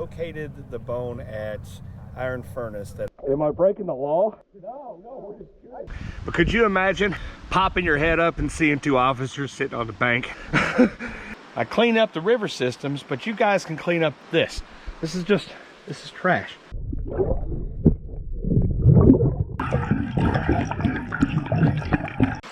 located the bone at Iron Furnace. That Am I breaking the law? no, we're just curious. But could you imagine popping your head up and seeing two officers sitting on the bank? I clean up the river systems, but you guys can clean up this. This is trash.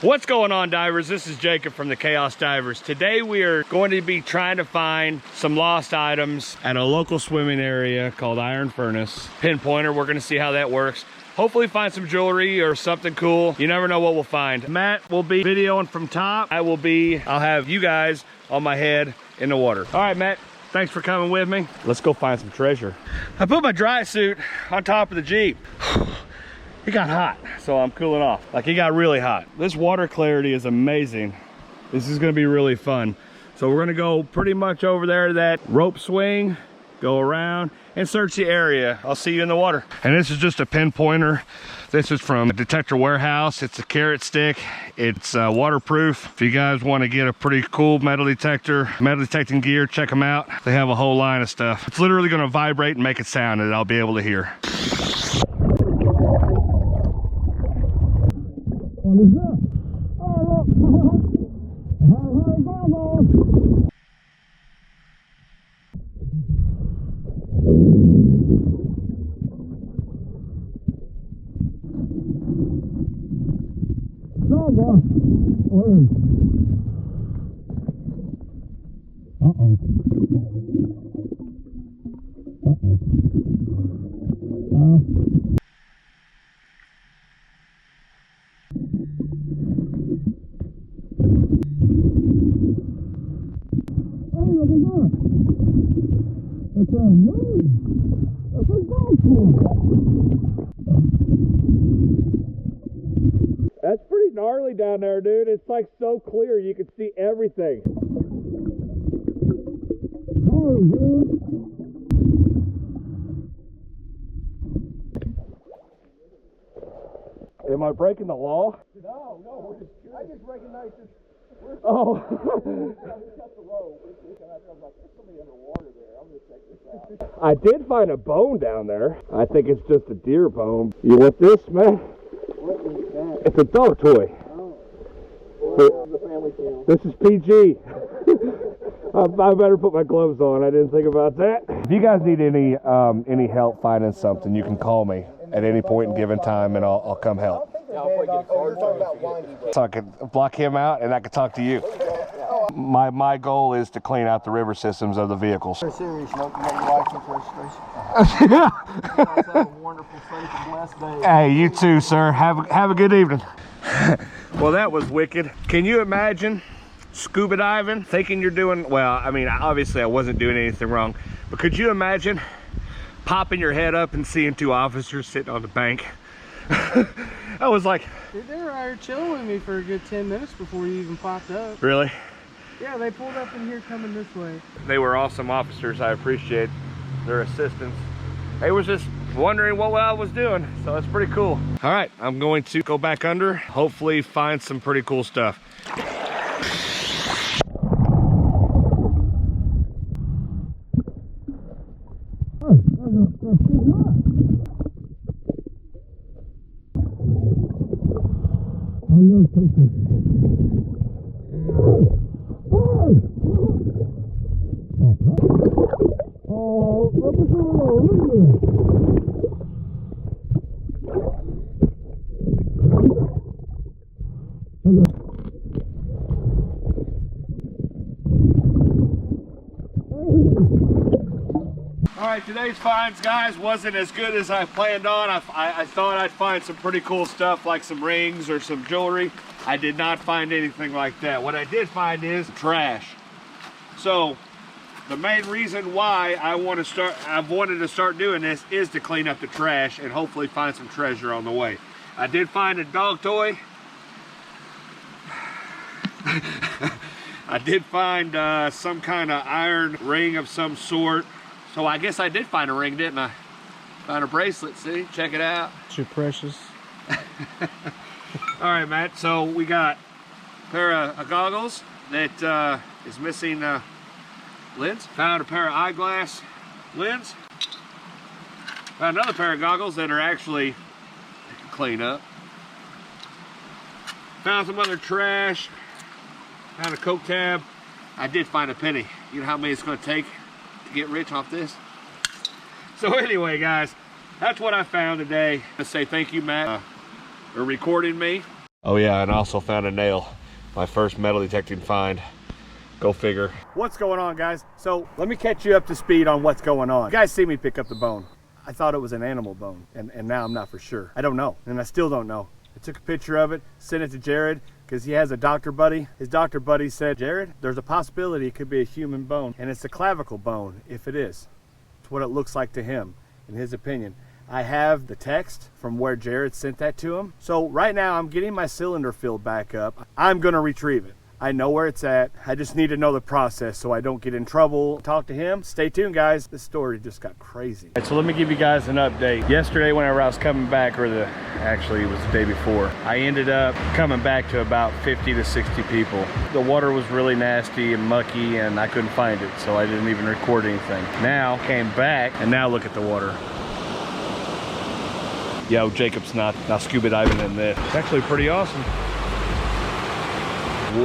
What's going on, divers? This is Jacob from the Chaos Divers. Today we are going to be trying to find some lost items at a local swimming area called Iron Furnace. Pinpointer, we're gonna see how that works. Hopefully find some jewelry or something cool. You never know what we'll find. Matt will be videoing from top. I'll have you guys on my head in the water. All right, Matt, thanks for coming with me. Let's go find some treasure. I put my dry suit on top of the Jeep. It got hot, so I'm cooling off. Like, it got really hot. This water clarity is amazing. This is gonna be really fun. So we're gonna go pretty much over there to that rope swing, go around and search the area. I'll see you in the water. And this is just a pinpointer. This is from Detector Warehouse. It's a carrot stick. It's waterproof. If you guys want to get a pretty cool metal detecting gear, check them out. They have a whole line of stuff. It's literally gonna vibrate and make a sound that I'll be able to hear. That's pretty gnarly down there, dude. It's like so clear you can see everything. Oh, dude. Am I breaking the law? No, we're just curious. I just recognized it. Oh. We cut the rope. I was like, there's somebody underwater there. I'm gonna check this out. I did find a bone down there. I think it's just a deer bone. You want this, man? What is that? It's a dog toy. Oh. Well, the family channel. This is PG. I better put my gloves on. I didn't think about that. If you guys need any help finding something, you can call me at any point in given time, and I'll come help. Yeah, I'll probably get a card for you. So I could block him out, and I could talk to you. My goal is to clean out the river systems of the vehicles. Very serious. No license registration. Yeah. Have a wonderful, safe, and blessed day. Hey, you too, sir. Have a good evening. Well, that was wicked. Can you imagine scuba diving, thinking you're doing, well, I mean, obviously I wasn't doing anything wrong, but could you imagine popping your head up and seeing two officers sitting on the bank? I was like, dude, they were out here chilling with me for a good 10 minutes before you even popped up. Really? Yeah, they pulled up in here coming this way. They were awesome officers. I appreciate their assistance. They was just wondering what I was doing, so it's pretty cool. All right, I'm going to go back under, hopefully find some pretty cool stuff. All right, today's finds, guys, wasn't as good as I planned on. I thought I'd find some pretty cool stuff like some rings or some jewelry. I did not find anything like that. What I did find is trash. So the main reason why I've wanted to start doing this is to clean up the trash and hopefully find some treasure on the way. I did find a dog toy. I did find some kind of iron ring of some sort. So I guess I did find a ring, didn't I? Found a bracelet, see? Check it out. It's your precious. All right, Matt, so we got a pair of goggles that is missing lens. Found a pair of eyeglass lens. Found another pair of goggles that are actually clean up. Found some other trash. Found a Coke tab. I did find a penny. You know how many it's going to take to get rich off this? So anyway, guys, that's what I found today. I say thank you, Matt, for recording me. Oh yeah, and I also found a nail. My first metal detecting find. Go figure. What's going on, guys? So let me catch you up to speed on what's going on. You guys see me pick up the bone. I thought it was an animal bone, and now I'm not for sure. I don't know, and I still don't know. I took a picture of it, sent it to Jared, because he has a doctor buddy. His doctor buddy said, Jared, there's a possibility it could be a human bone, and it's a clavicle bone, if it is. It's what it looks like to him, in his opinion. I have the text from where Jared sent that to him. So right now I'm getting my cylinder filled back up. I'm gonna retrieve it. I know where it's at. I just need to know the process so I don't get in trouble. Talk to him. Stay tuned, guys. This story just got crazy. All right, so let me give you guys an update. Yesterday, whenever I was coming back, actually it was the day before, I ended up coming back to about 50 to 60 people. The water was really nasty and mucky and I couldn't find it, so I didn't even record anything. Now, came back and now look at the water. Yo, Jacob's not scuba diving in this. It's actually pretty awesome.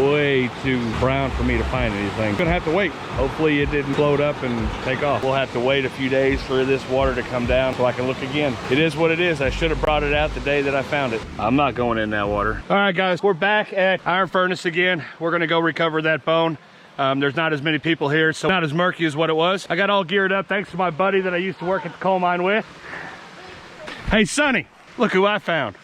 Way too brown for me to find anything. Gonna have to wait. Hopefully it didn't float up and take off. We'll have to wait a few days for this water to come down so I can look again. It is what it is. I should have brought it out the day that I found it. I'm not going in that water. All right, guys, we're back at Iron Furnace again. We're gonna go recover that bone. There's not as many people here, so not as murky as what it was. I got all geared up thanks to my buddy that I used to work at the coal mine with. Hey, Sonny, look who I found.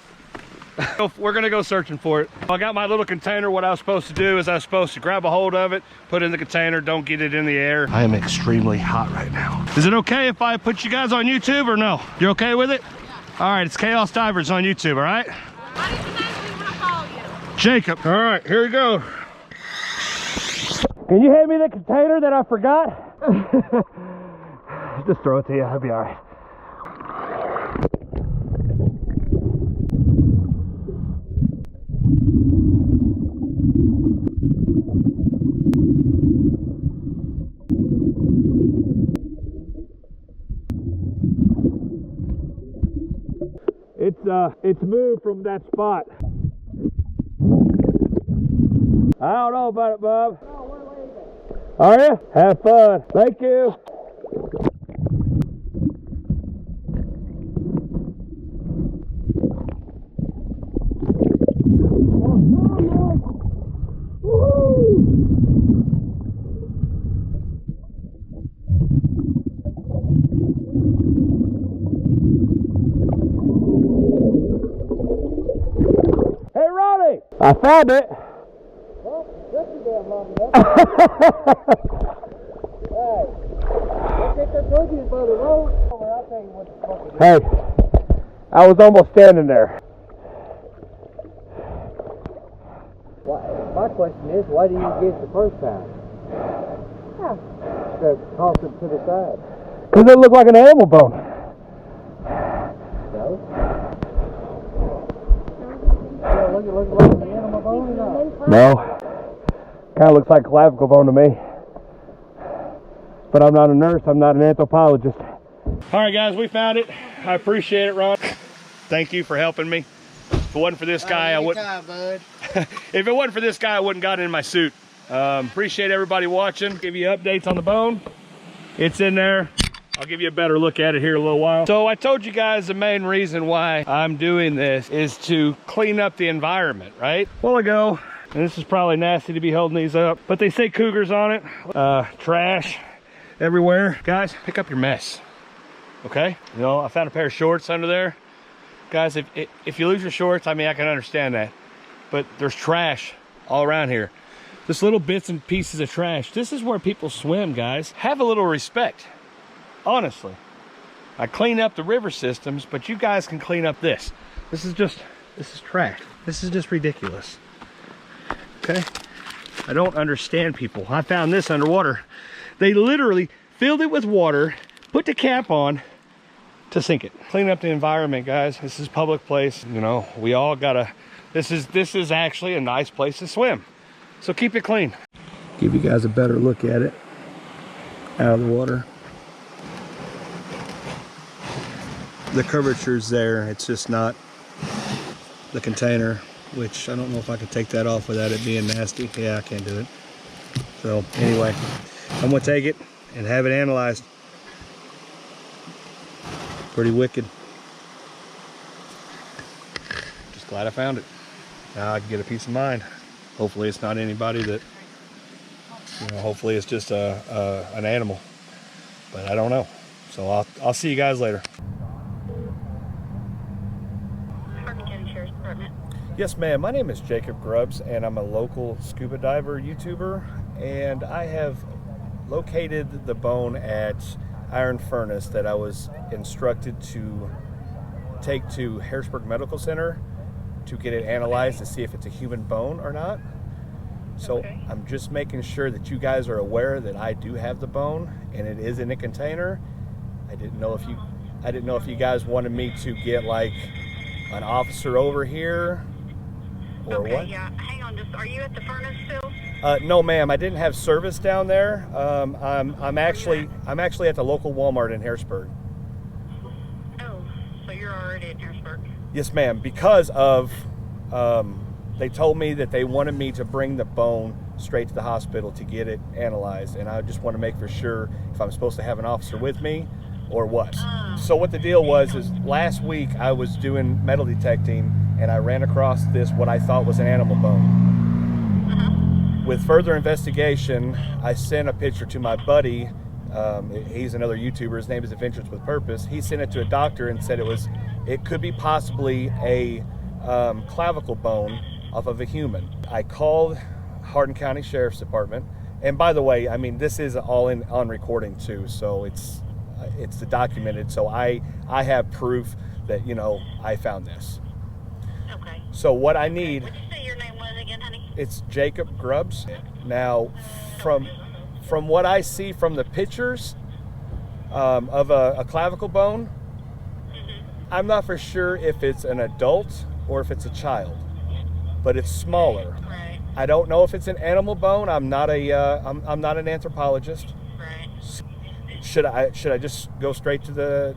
We're gonna go searching for it. I got my little container. What I was supposed to do is I was supposed to grab a hold of it, put it in the container, don't get it in the air. I am extremely hot right now. Is it okay if I put you guys on YouTube or no? You're okay with it? Yeah. All right, it's Chaos Divers on YouTube, all right? What is the name we want to call you? Jacob. All right, here we go. Can you hand me the container that I forgot? Just throw it to you, I'll be all right. It's moved from that spot. I don't know about it, Bob. Oh, we're leaving. Are you? Have fun. Thank you. I found it. Well, this is damn long enough. Hey, let's get their boogies by the road. I'll tell you what the fuck it is. Hey, I was almost standing there. My question is, why didn't you get it the first time? Yeah. Toss it to the side. Because it looked like an animal bone. No? Yeah, look like an animal bone or not? No. Kind of looks like a clavicle bone to me. But I'm not a nurse, I'm not an anthropologist. All right, guys, we found it. I appreciate it, Ron. Thank you for helping me. If it wasn't for this guy, I wouldn't. Bud. If it wasn't for this guy, I wouldn't got in my suit. Appreciate everybody watching. Give you updates on the bone. It's in there. I'll give you a better look at it here in a little while. So I told you guys the main reason why I'm doing this is to clean up the environment, right? A while ago, and this is probably nasty to be holding these up, but they say cougars on it. Trash everywhere. Guys, pick up your mess, okay? You know, I found a pair of shorts under there. Guys, if you lose your shorts, I mean, I can understand that. But there's trash all around here. Just little bits and pieces of trash. This is where people swim, guys. Have a little respect. Honestly, I clean up the river systems, but you guys can clean up this. This is trash. This is just ridiculous. Okay? I don't understand people. I found this underwater. They literally filled it with water, put the cap on to sink it. Clean up the environment, guys. This is public place. You know, we all gotta, this is actually a nice place to swim. So keep it clean. Give you guys a better look at it out of the water. the curvature's there. It's just not the container, which I don't know if I can take that off without it being nasty. Yeah, I can't do it. So anyway, I'm gonna take it and have it analyzed. Pretty wicked. Just glad I found it. Now I can get a peace of mind. Hopefully it's not anybody that, you know, hopefully it's just an animal, but I don't know. So I'll see you guys later. Hardin County Sheriff's Department. Yes, ma'am. My name is Jacob Grubbs, and I'm a local scuba diver YouTuber, and I have located the bone at Iron Furnace that I was instructed to take to Harrisburg Medical Center to get it analyzed to see if it's a human bone or not. So Okay. I'm just making sure that you guys are aware that I do have the bone and it is in a container. I didn't know if you guys wanted me to get like an officer over here or Okay, what. yeah. Hang on, just are you at the furnace still? No, ma'am. I didn't have service down there. I'm actually at the local Walmart in Harrisburg. Oh, so you're already in Harrisburg. Yes, ma'am. Because of they told me that they wanted me to bring the bone straight to the hospital to get it analyzed, and I just want to make for sure if I'm supposed to have an officer with me or what. So what the deal was is last week I was doing metal detecting and I ran across this what I thought was an animal bone. With further investigation, I sent a picture to my buddy. He's another YouTuber. His name is Adventures with Purpose. He sent it to a doctor and said it could be possibly a clavicle bone off of a human. I called Hardin County Sheriff's Department, and by the way, I mean this is all on recording too, so it's documented. So I have proof that, you know, I found this. Okay. So what I need. What did you say your name was again, honey? It's Jacob Grubbs. Now, from what I see from the pictures of a clavicle bone, I'm not for sure if it's an adult or if it's a child, but it's smaller. Right. I don't know if it's an animal bone. I'm not an anthropologist. Right. Should I just go straight to the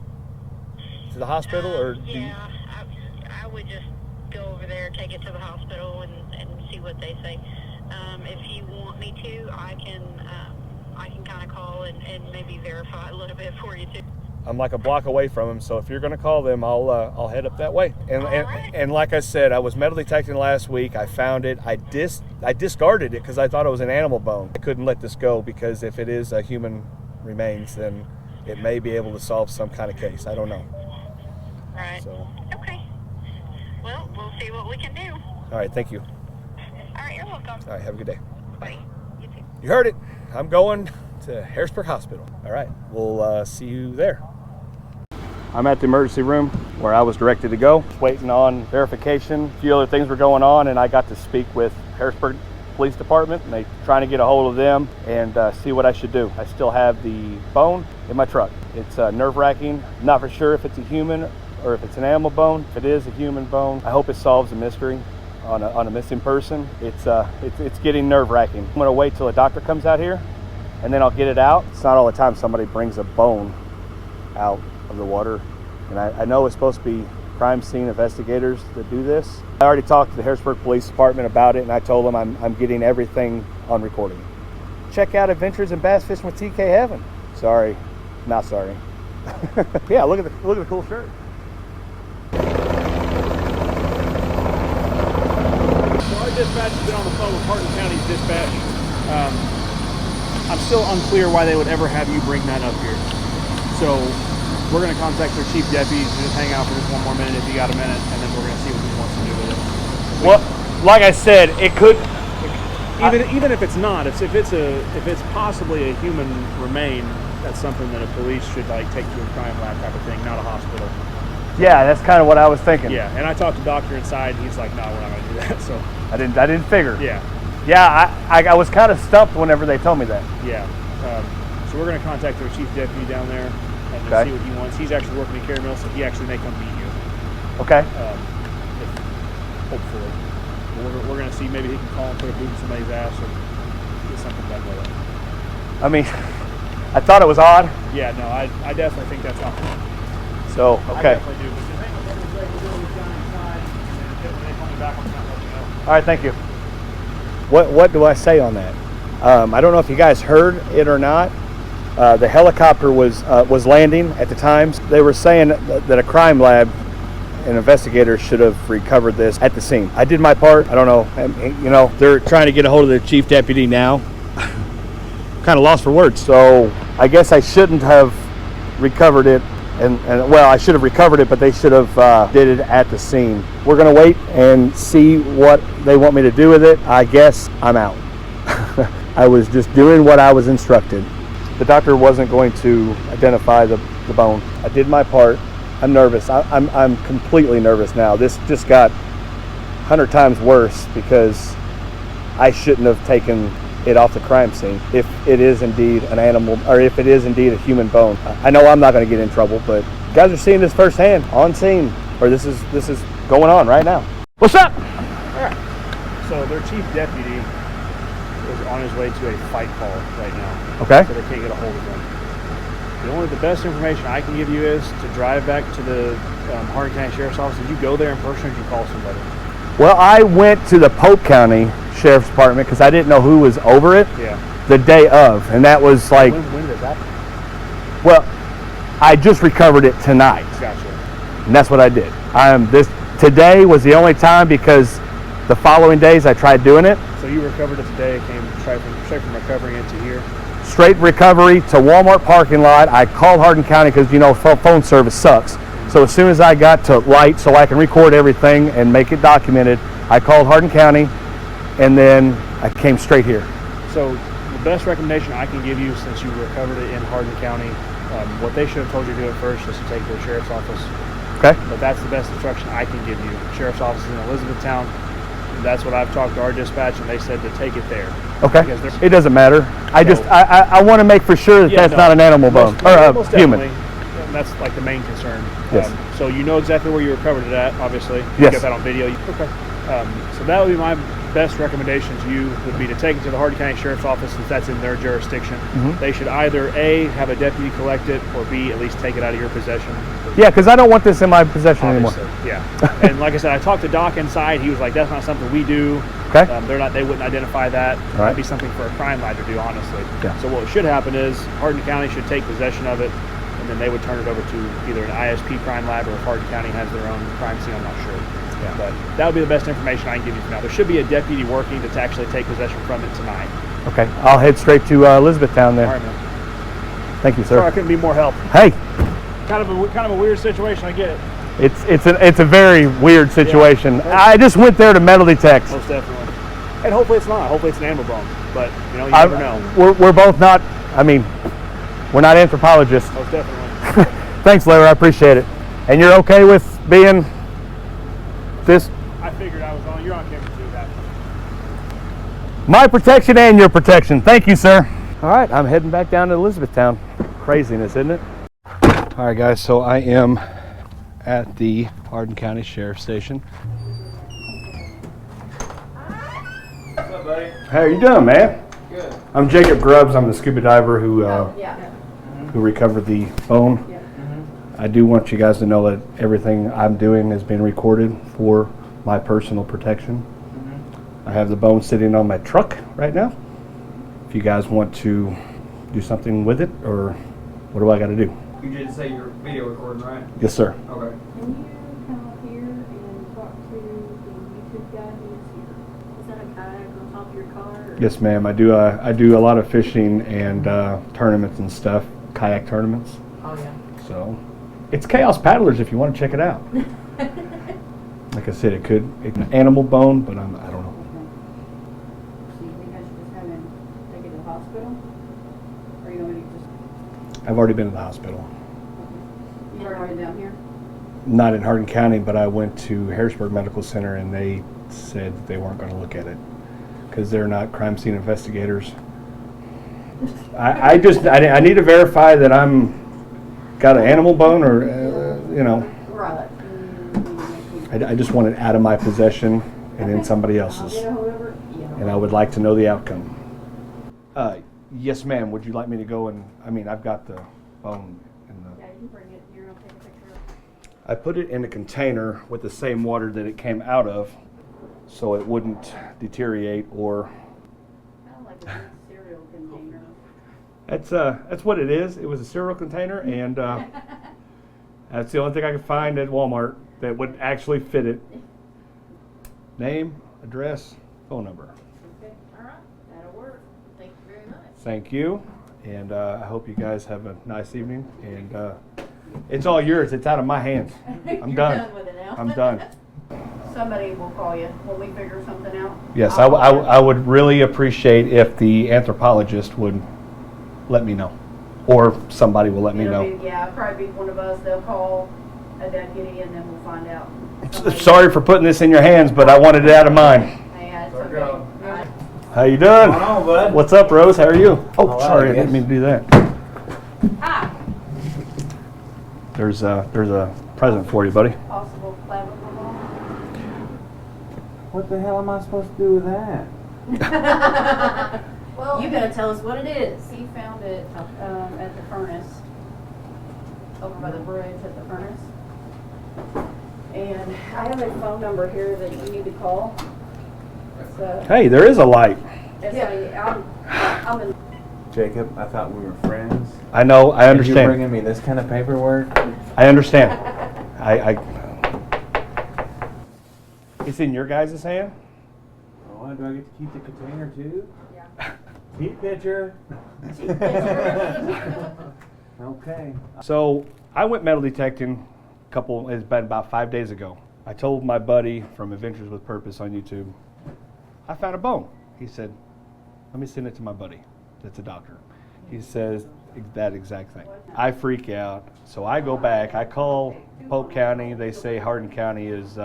hospital or do you, Yeah, I would just go over there, take it to the hospital, and see what they say. If you want me to, I can kind of call and maybe verify a little bit for you too. I'm like a block away from him, so if you're going to call them, I'll head up that way. And like I said, I was metal detecting last week. I found it. I discarded it because I thought it was an animal bone. I couldn't let this go because if it is a human remains, then it may be able to solve some kind of case. I don't know. Right. So, Okay. Well, we'll see what we can do. all right, thank you. All right, you're welcome. All right, have a good day. Bye. You too. You heard it. I'm going to Harrisburg Hospital. All right, we'll see you there. I'm at the emergency room where I was directed to go, waiting on verification. A few other things were going on, and I got to speak with Harrisburg Police Department, and they trying to get a hold of them and see what I should do. I still have the bone in my truck. It's nerve-wracking. I'm not for sure if it's a human or if it's an animal bone. If it is a human bone, I hope it solves a mystery on a missing person. It's getting nerve-wracking. I'm gonna wait till a doctor comes out here, and then I'll get it out. It's not all the time somebody brings a bone out of the water, and I know it's supposed to be crime scene investigators that do this. I already talked to the Harrisburg Police Department about it, and I told them I'm getting everything on recording. Check out Adventures in Bass Fishing with TK Heaven. Sorry, not sorry. Yeah, look at the cool shirt. So our dispatch has been on the phone with Hardin County's dispatch. I'm still unclear why they would ever have you bring that up here. So we're going to contact their chief deputies and just hang out for just one more minute if you got a minute, and then we're going to see what he wants to do with it. Well, like I said, it could. Even if it's not, if it's possibly a human remain, that's something that a police should like take to a crime lab type of thing, not a hospital. Yeah, that's kind of what I was thinking. Yeah, and I talked to the doctor inside, and he's like, "No, we're not going to do that." So I didn't figure. yeah, I was kind of stumped whenever they told me that. yeah. So we're going to contact their chief deputy down there and Okay. see what he wants. He's actually working at Care Mill, so he actually may come meet you. Okay. Hopefully. We're going to see, maybe he can call and put a boot in somebody's ass or get something done with it. I mean, I thought it was odd. Yeah, no, I definitely think that's odd. So, I okay. definitely do. But just hang on the way, we'll go down inside, and then when they call me back, I'll kind of let you know. All right, thank you. What do I say on that? I don't know if you guys heard it or not. The helicopter was landing at the time. They were saying that a crime lab and investigators should have recovered this at the scene. I did my part. I don't know. You know, they're trying to get a hold of the chief deputy now. Kind of lost for words. So I guess I shouldn't have recovered it. And well, I should have recovered it, but they should have did it at the scene. We're gonna wait and see what they want me to do with it. I guess I'm out. I was just doing what I was instructed. The doctor wasn't going to identify the bone. I did my part. I'm nervous. I'm completely nervous now. This just got 100 times worse because I shouldn't have taken it off the crime scene if it is indeed an animal, or if it is indeed a human bone. I know I'm not going to get in trouble, but you guys are seeing this firsthand on scene, or this is going on right now. What's up? So their chief deputy is on his way to a fight call right now. Okay. So they can't get a hold of him. The best information I can give you is to drive back to the Hardin County Sheriff's Office. Did you go there in person, or did you call somebody? Well, I went to the Polk County Sheriff's Department because I didn't know who was over it. Yeah. The day of, and that was like, When did that happen? well, I just recovered it tonight, Gotcha. and that's what I did. Today was the only time because the following days I tried doing it. So you recovered it today, came straight from recovering it to here? Straight recovery to Walmart parking lot. I called Hardin County because, you know, phone service sucks. So as soon as I got to light so I can record everything and make it documented, I called Hardin County, and then I came straight here. So the best recommendation I can give you, since you recovered it in Hardin County, what they should have told you to do at first is to take it to the sheriff's office. Okay. But that's the best instruction I can give you. The sheriff's office is in Elizabethtown. That's what I've talked to our dispatch, and they said to take it there. Okay. Because It doesn't matter. I want to make for sure that that's not an animal bone or most human. definitely. And that's like the main concern. Yes. So you know exactly where you recovered it at, obviously. You Yes. got that on video. Okay. So that would be my best recommendation to you, would be to take it to the Hardin County Sheriff's Office, since that's in their jurisdiction. Mhm. They should either A, have a deputy collect it, or B, at least take it out of your possession. Yeah, because I don't want this in my possession anymore. Obviously, yeah. And like I said, I talked to Doc inside. He was like, "That's not something we do. Okay. They wouldn't identify that. right. That'd be something for a crime lab to do, honestly." Yeah. So what should happen is Hardin County should take possession of it, and then they would turn it over to either an ISP crime lab, or if Hardin County has their own crime scene, I'm not sure. Yeah. But that would be the best information I can give you for now. There should be a deputy working to actually take possession from it tonight. Okay. I'll head straight to Elizabethtown then. All right, man. Thank you, sir. Sorry I couldn't be more help. Hey, Kind of a weird situation. I get it. it's a very weird situation. Yeah. I just went there to metal detect. Most definitely. And hopefully it's not. Hopefully it's an animal bone. But you know, you never know. We're both not. I mean, we're not anthropologists. Most definitely. Thanks, Larry. I appreciate it. And you're okay with being this? I figured you're on camera too. That. My protection and your protection. Thank you, sir. All right, I'm heading back down to Elizabethtown. Craziness, isn't it? All right, guys, so I am at the Hardin County Sheriff's Station. What's up, buddy? How are you doing, man? Good. I'm Jacob Grubbs. I'm the scuba diver who recovered the bone. Mm-hmm. I do want you guys to know that everything I'm doing is being recorded for my personal protection. I have the bone sitting on my truck right now. If you guys want to do something with it, or what do I got to do? You did say you're video recording, right? Yes, sir. Okay. Can you come up here and talk to the YouTube guy who's here? Is that a kayak on top of your car? Or? Yes, ma'am. I do a lot of fishing and tournaments and stuff, kayak tournaments. Oh, yeah. So it's Chaos Paddlers if you want to check it out. Like I said, it's an animal bone, but I don't know. So you think I should just have him take it to the hospital? Or you want me to just... I've already been to the hospital. You've already been down here? Not in Hardin County, but I went to Harrisburg Medical Center, and they said that they weren't going to look at it because they're not crime scene investigators. I need to verify that I'm got an animal bone, or you know. Right. I just want it out of my possession and in somebody I'll else's, get a hold of her. Yeah. and I would like to know the outcome. Yes, ma'am. Would you like me to go and? I mean, I've got the bone in the. Yeah, you can bring it here. I'll take a picture of it. I put it in a container with the same water that it came out of so it wouldn't deteriorate or... Kind of like a big cereal container. That's what it is. It was a cereal container, and that's the only thing I could find at Walmart that would actually fit it. Name, address, phone number. Okay, all right, that'll work. Thank you very much. Thank you, and I hope you guys have a nice evening. And it's all yours. It's out of my hands. I'm You're done. done with it now. I'm done. Somebody will call you when we figure something out. Yes, I would really appreciate if the anthropologist would let me know, or somebody will let me know. Yeah, probably be one of us. They'll call a deputy, and then we'll find out. Sorry for putting this in your hands, but I wanted it out of mine. Yeah, it's okay. All right. How you doing? What's going on, bud? What's up, Rose? How are you? Oh, All right, sorry, I yes. didn't mean to do that. Hi. There's a present for you, buddy. Possible clavicle bone. What the hell am I supposed to do with that? Well, you gotta tell us what it is. He found it at the furnace, over by the bridge at the furnace. And I have a phone number here that you need to call. So, Hey, there is a light. I'm in. Jacob, I thought we were friends. I know. I And understand. you're bringing me this kind of paperwork? I understand. It's in your guys' hand? Oh, do I get to keep the container too? Yeah. Heat pitcher. Okay. So I went metal detecting it's been about 5 days ago. I told my buddy from Adventures with Purpose on YouTube, I found a bone. He said, let me send it to my buddy that's a doctor. He says that exact thing. I freak out, so I go back, I call Polk County, they say Hardin County is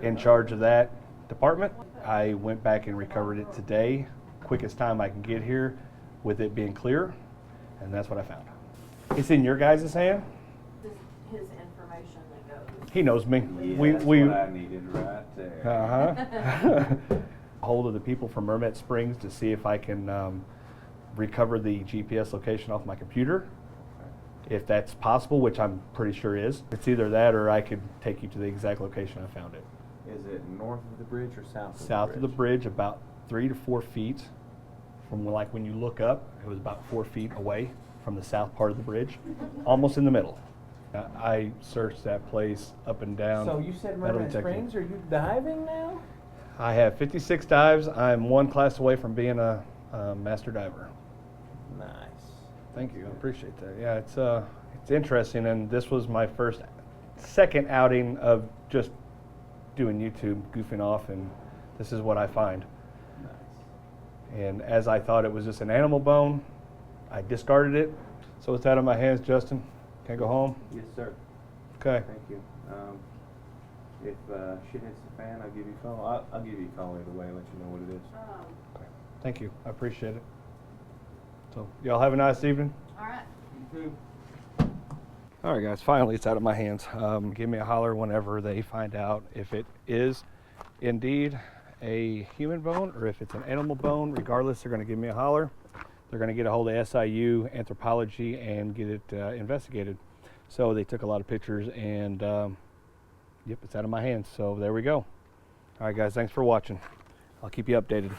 in charge of that department. I went back and recovered it today, quickest time I can get here with it being clear, and that's what I found. It's in your guys' hand? His information that goes. He knows me. Yeah, that's what I needed right there. Hold of the people from Mermet Springs to see if I can recover the GPS location off my computer. If that's possible, which I'm pretty sure is. It's either that or I could take you to the exact location I found it. Is it north of the bridge or south of the bridge? South of the bridge, about 3 to 4 feet from like when you look up, it was about 4 feet away from the south part of the bridge, almost in the middle. I searched that place up and down. So you said metal Mermaid detecting. Springs? Are you diving now? I have 56 dives. I'm one class away from being a master diver. Nice. Thank you. I appreciate that. Yeah, it's interesting, and this was my second outing of just doing YouTube, goofing off, and this is what I find. Nice. And as I thought it was just an animal bone, I discarded it. So it's out of my hands, Justin. Can I go home? Yes, sir. Okay. Thank you. If shit hits the fan, I'll give you a call. I'll give you a call either way, let you know what it is. Okay. Thank you. I appreciate it. So y'all have a nice evening. All right. You too. All right, guys, finally it's out of my hands. Give me a holler whenever they find out if it is indeed a human bone or if it's an animal bone. Regardless, they're going to give me a holler. They're going to get a hold of SIU Anthropology and get it investigated. So they took a lot of pictures and yep, it's out of my hands. So there we go. All right, guys, thanks for watching. I'll keep you updated.